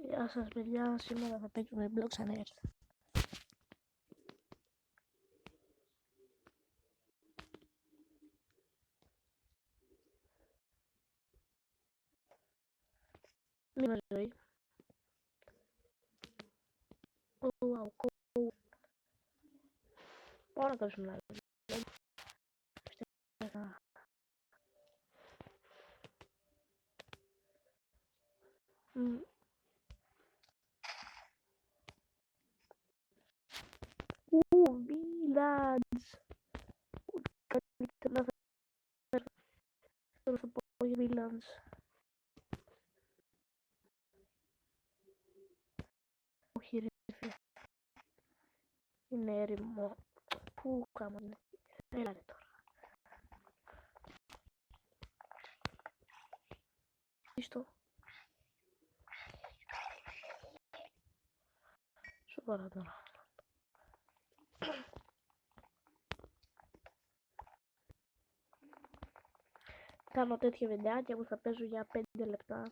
Γεια σας παιδιά, σήμερα θα παίξουμε Blocks and Earth. Μία ζωή. Wow, cool. Πάω να κάνουμε live. Village. Καλύτερα θα πω για Village. Όχι ρε φίλε. Είναι έρημο. Πού κάμανε. Έλα ρε τώρα. Ιστό. Σοβαρά τώρα. Κάνω τέτοια βιντεάκια που θα παίζω για 5 λεπτά.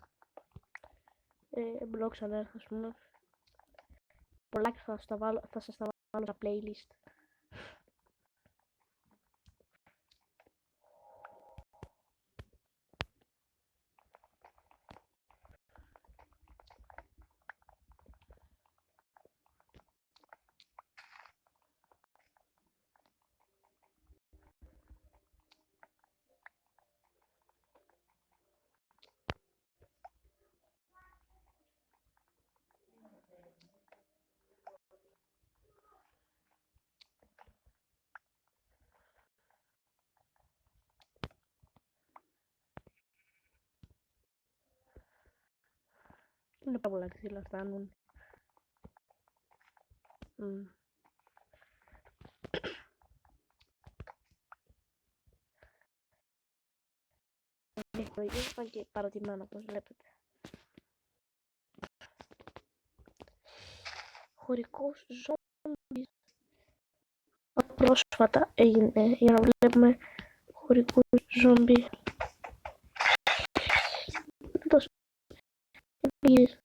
Blocks and Earth, ας πούμε. Πολλά και θα σας τα βάλω στα playlist. Είναι πάρα πολλά ξύλα φτάνουν. Είπα και παρατημένα, όπως βλέπετε. Χωρικός ζόμπι. Πρόσφατα έγινε για να βλέπουμε χωρικούς ζόμπι. Τόσο εμπειρίες.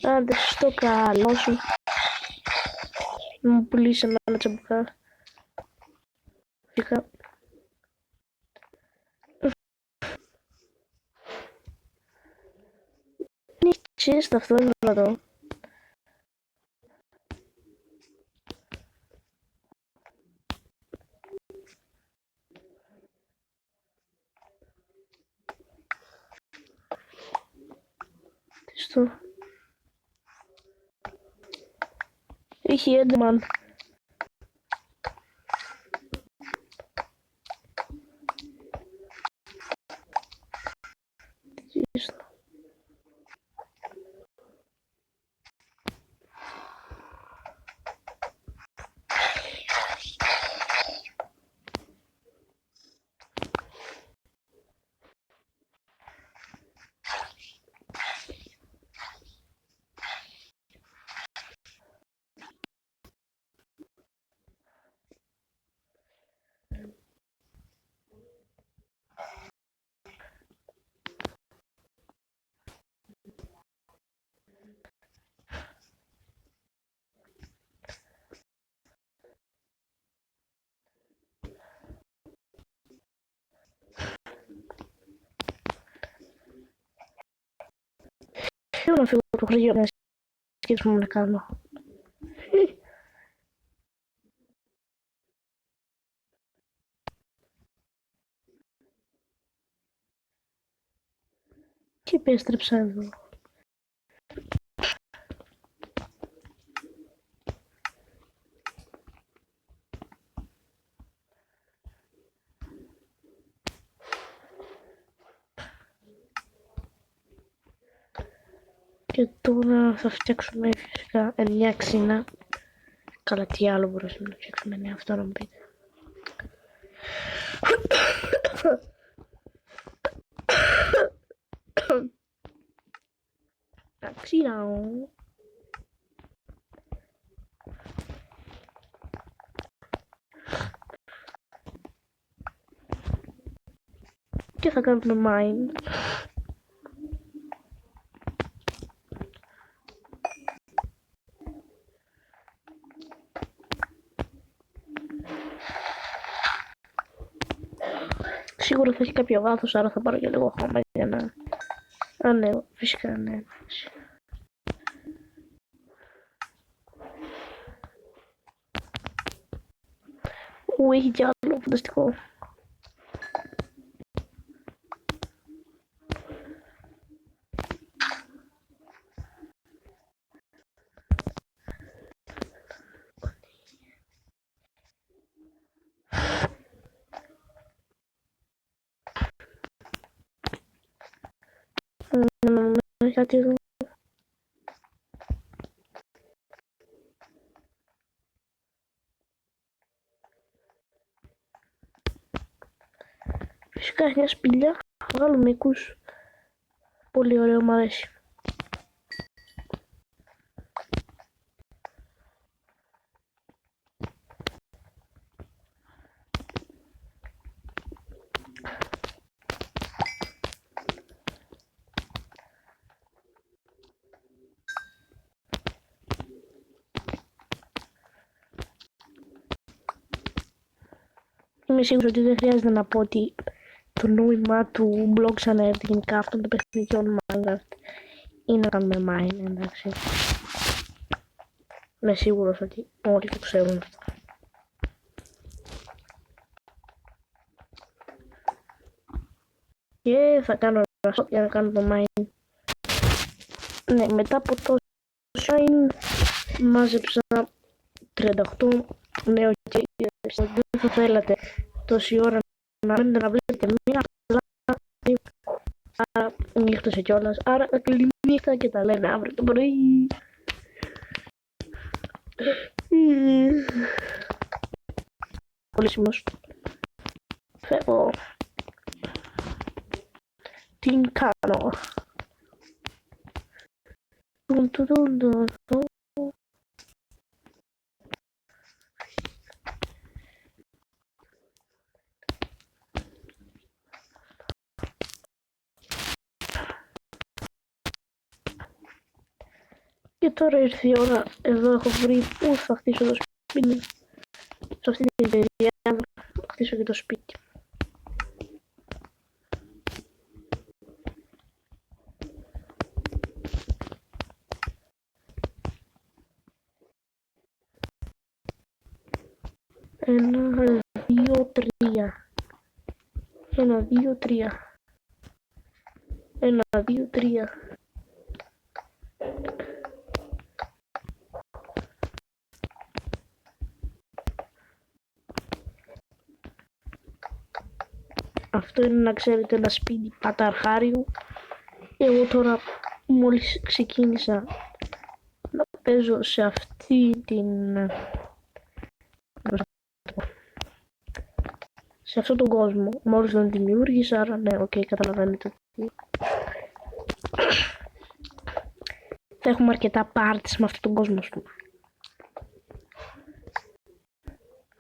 Άντε στο καλό σου. Μου πουλήσει εμένα τσαμπουκά. Φύγα. Nicht chest αυτό είναι εδώ. Τι στο. Έχει έντεμαν. Τι στο. Θέλω να φύγω από το χωριό να σκέψουμε να κάνω. Και επέστρεψα εδώ. Και τώρα θα φτιάξουμε φυσικά 9 ξύνα. Καλά, τι άλλο μπορούσαμε να φτιάξουμε 9, αυτό να μου πείτε. Ξύνα. και θα κάνουμε mine. Σίγουρα θα έχει κάποιο βάθος, άρα θα πάρω και λίγο χώμα για να... Α, ναι, φυσικά, ναι. Έχει κι άλλο, φανταστικό. Κάτι εδώ. Φυσικά έχει μια σπηλιά, βγάλουμε οίκους. Πολύ ωραίο, μου αρέσει. Είμαι σίγουρος ότι δεν χρειάζεται να πω ότι το νόημα του blog σαν έρθει γενικά αυτών των παιχνιδιών Minecraft είναι να κάνουμε mine, εντάξει. Είμαι σίγουρος ότι όλοι το ξέρουν αυτό. Και θα κάνω ένα για να κάνω το mine. Ναι, μετά από το shine μάζεψα 38. Ναι, ok, δεν θα θέλατε τόση ώρα να βλέπετε μία απλά. Άρα νύχτωσε κιόλας, άρα καλή νύχτα και τα λέμε αύριο το πρωί. Πολύ σημός. Φεύγω. Τι κάνω. Και τώρα ήρθε η ώρα, εδώ έχω βρει πού θα χτίσω το σπίτι. Σε αυτή την εταιρεία θα χτίσω και το σπίτι. Ένα, δύο, τρία. Ένα, δύο, τρία. Ένα, δύο, τρία. Αυτό είναι, να ξέρετε, ένα σπίτι παταρχάριου. Εγώ τώρα μόλις ξεκίνησα να παίζω σε αυτή την... σε αυτόν τον κόσμο. Μόλις τον δημιούργησα, άρα ναι, οκ, καταλαβαίνετε. Θα έχουμε αρκετά parts με αυτόν τον κόσμο, ας πούμε.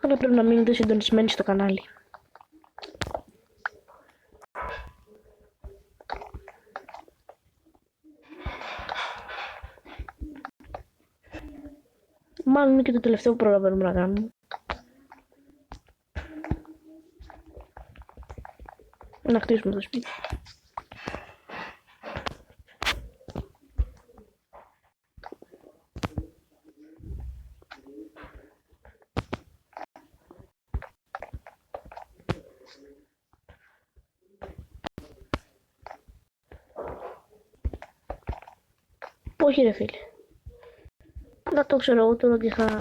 Αλλά πρέπει να μείνετε συντονισμένοι στο κανάλι. Μάλλον είναι και το τελευταίο που προλαβαίνουμε να κάνουμε. Να χτίσουμε το σπίτι. Όχι ρε φίλε. Να το ξέρω εγώ τώρα ότι είχα...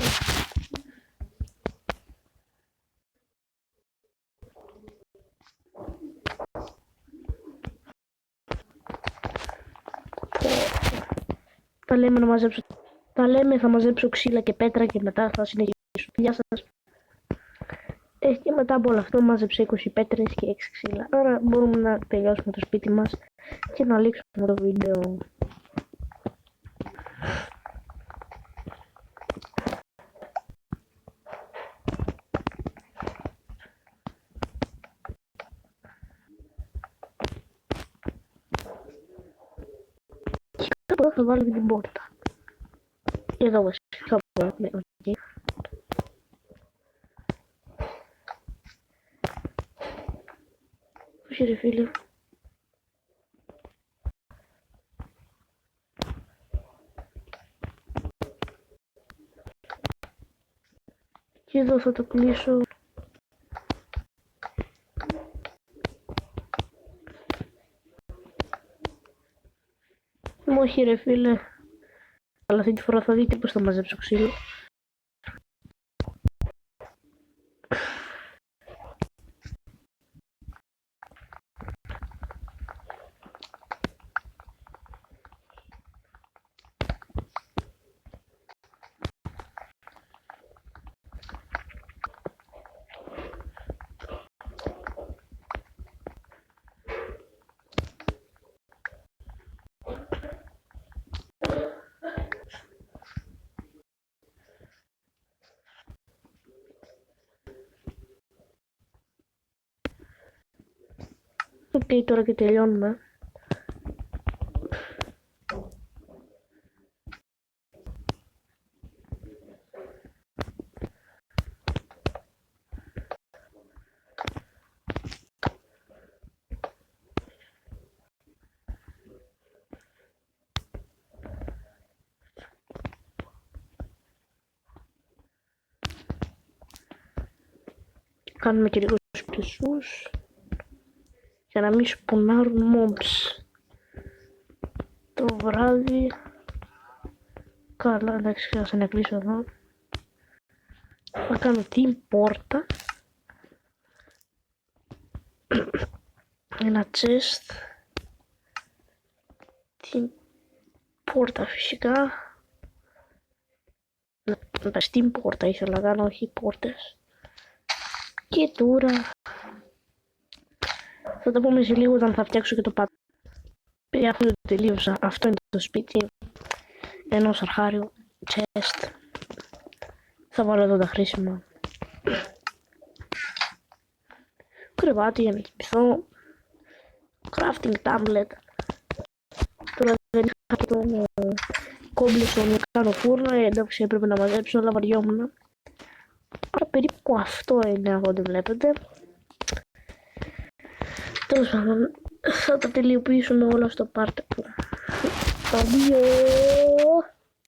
Τα λέμε θα μαζέψω ξύλα και πέτρα και μετά θα συνεχίσω. Γεια σας. Και μετά από όλο αυτό μάζεψε 20 πέτρες και 6 ξύλα. Άρα μπορούμε να τελειώσουμε το σπίτι μας και να λήξουμε το βίντεο. από εδώ θα βάλω και την πόρτα. Εδώ βασικά ναι, okay. Όχι ρε φίλε. Και εδώ θα το κλείσω. Όχι ρε φίλε. Αλλά αυτή τη φορά θα δείτε πως θα μαζέψω ξύλο. Οκ, τώρα και τελειώνουμε. Κάνουμε και λίγο σπισούς για να μην σπονάρουν mobs το βράδυ. Καλά, εντάξει, χρειάζεται να κλείσω εδώ. Θα κάνω την πόρτα, ένα chest, την πόρτα φυσικά. Στην πόρτα ήθελα να κάνω, όχι πόρτες. Και τώρα θα τα πούμε σε λίγο όταν θα φτιάξω και το πάτο. Παιδιά, αυτό το τελείωσα. Αυτό είναι το σπίτι ενός αρχάριου chest. Θα βάλω εδώ τα χρήσιμα. Κρεβάτι για να κοιμηθώ. Crafting tablet. Τώρα δεν είχα και το κόμπλεσο να κάνω φούρνο. Εντάξει, έπρεπε να μαζέψω, αλλά βαριόμουν. Άρα περίπου αυτό είναι από ό,τι βλέπετε. Τέλος πάντων, θα τα τελειοποιήσουμε όλα στο part που θα